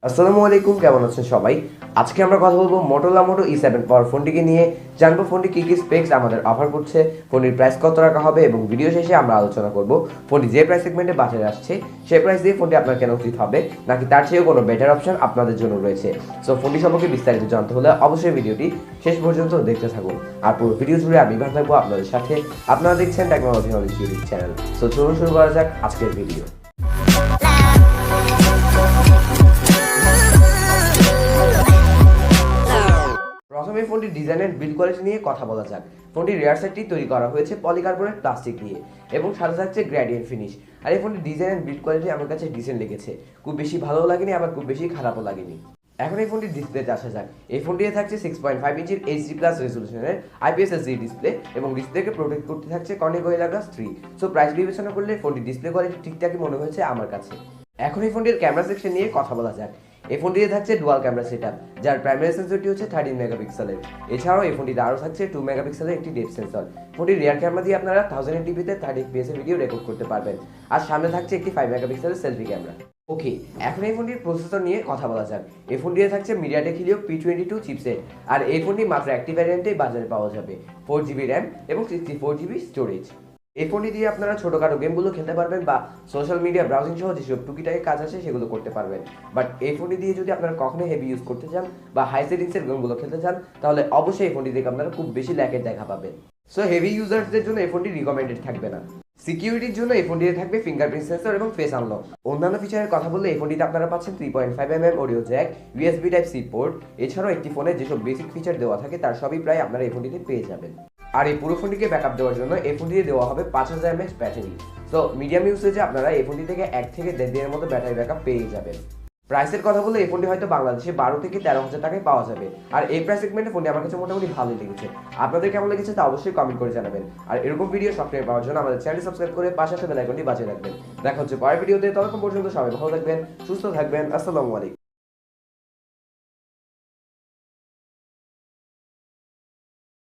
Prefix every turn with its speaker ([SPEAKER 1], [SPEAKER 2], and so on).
[SPEAKER 1] আসসালামু আলাইকুম, কেমন আছেন সবাই? আজকে আমরা কথা বলবো Motorola Moto E7 Power ফোনটিকে নিয়ে। জানবো ফোনটি কি কি স্পেক্স আমাদের অফার করছে, ফোনটির প্রাইস কত টাকা হবে এবং ভিডিও শেষে আমরা আলোচনা করব ফোনটি যে প্রাইস সেগমেন্টে বাজারে আসছে সেই প্রাইস দিয়ে ফোনটি আপনার কেনা উচিত হবে নাকি তার চেয়েও কোনো বেটার অপশন আপনাদের জন্য রয়েছে। সো ফোনটি সম্পর্কে বিস্তারিত জানতে হলে অবশ্যই ভিডিওটি শেষ পর্যন্ত দেখতে থাকুন। আর পুরো ভিডিও জুড়ে আমি ভাগ থাকবো আপনাদের সাথে। আপনারা দেখছেন technology knowledge YouTube channel. So চলুন শুরু করা যাক আজকের ভিডিও। প্রথমে ফোনটির ডিজাইন এন্ড বিল্ড কোয়ালিটি নিয়ে কথা বলা যাক। ফোনটির রিয়ার সাইডটি তৈরি করা হয়েছে পলিকার্বনেট প্লাস্টিক দিয়ে এবং সাথে থাকছে গ্রেডিয়েন্ট ফিনিশ। আর এই ফোনটির ডিজাইন এন্ড বিল্ড কোয়ালিটি আমার কাছে ডিসেন্ট লেগেছে, খুব বেশি ভালো লাগেনি আবার খুব বেশি খারাপও লাগেনি। এখন এই ফোনটির ডিসপ্লেতে আসা যাক। এই ফোনটিতে থাকছে 6.5 ইঞ্চির এইচডি প্লাস রেজলিউশনের আইপিএস এলসিডি ডিসপ্লে এবং ডিসপ্লেকে প্রোটেক্ট করতে থাকছে Corning Gorilla glass 3। So price বিবেচনা করলে ফোনটির ডিসপ্লে কোয়ালিটি ঠিকঠাকই মনে হয়েছে আমার কাছে। এখন এই ফোনটির ক্যামেরা সেকশন নিয়ে কথা বলা যাক। এই ফোনটিতে থাকছে ডুয়াল ক্যামেরা সেটআপ, যার প্রাইমারি সেন্সরটি হচ্ছে 13 মেগাপিক্সেলের। এছাড়াও এই ফোনটিতে আরও থাকছে 2 মেগাপিক্সেলের একটি ডেপথ সেন্সর। ফোনটির রিয়ার ক্যামেরা দিয়ে আপনারা 1080p-তে 30 fps এর ভিডিও রেকর্ড করতে পারবেন। আর সামনে থাকছে একটি 5 মেগাপিক্সেলের সেলফি ক্যামেরা। ওকে, এখন এই ফোনটির প্রসেসর নিয়ে কথা বলা যাক। এই ফোনটিতে থাকছে MediaTek Helio P22 চিপসেট। আর এই ফোনটি মাত্র একটি ভ্যারিয়েন্টেই বাজারে পাওয়া যাবে, 4GB র্যাম এবং 64GB স্টোরেজ। এই ফোনটি দিয়ে আপনারা ছোটখাটো গেমগুলো খেলতে পারবেন বা সোশ্যাল মিডিয়া ব্রাউজিং সহ যেসব টুকিটাকি কাজ আছে সেগুলো করতে পারবেন। বাট এই ফোনটি দিয়ে যদি আপনারা কখনো হেভি ইউজ করতে চান বা হাই সেটিংসের গেমগুলো খেলতে চান তাহলে অবশ্যই এই ফোনটি থেকে আপনারা খুব বেশি ল্যাগের দেখা পাবেন। সো হেভি ইউজারদের জন্য এই ফোনটি রিকমেন্ডেড থাকবে না। সিকিউরিটির জন্য এই ফোনটিতে থাকবে ফিঙ্গারপ্রিন্ট সেন্সর এবং ফেস আনলক। অন্যান্য ফিচারের কথা বললে এই ফোনটিতে আপনারা পাচ্ছেন 3.5mm audio Jack, USB Type-C port. এছাড়াও একটি ফোনে যেসব বেসিক ফিচার দেওয়া থাকে তার সবই প্রায় আপনারা এই ফোনটিতে পেয়ে যাবেন। আর এই পুরো ফোনটিকে ব্যাকআপ দেওয়ার জন্য এই ফোনটিতে দেওয়া হবে 5000 mAh ব্যাটারি। সো মিডিয়াম ইউসেজে আপনারা এই ফোনটি থেকে 1 থেকে 1.5 দিনের মতো ব্যাটারি ব্যাকআপ পেয়ে যাবেন। প্রাইসের কথা বললে এই ফোনটি হয়তো বাংলাদেশে 12 থেকে 13,000 টাকায় পাওয়া যাবে। আর এই প্রাইস সেগমেন্টে ফোনটি আমার কাছে মোটামুটি ভালোই লেগেছে। আপনাদের কেমন লেগেছে তা অবশ্যই কমেন্ট করে জানাবেন। আর এরকম ভিডিও সবসময় পাওয়ার জন্য আমাদের চ্যানেল সাবস্ক্রাইব করে পাশে আসা বেল আইকনটি বাজিয়ে রাখবেন। দেখা হচ্ছে পরের ভিডিওতে, ততক্ষণ পর্যন্ত সবাই ভালো থাকবেন, সুস্থ থাকবেন। আসসালামু আলাইকুম।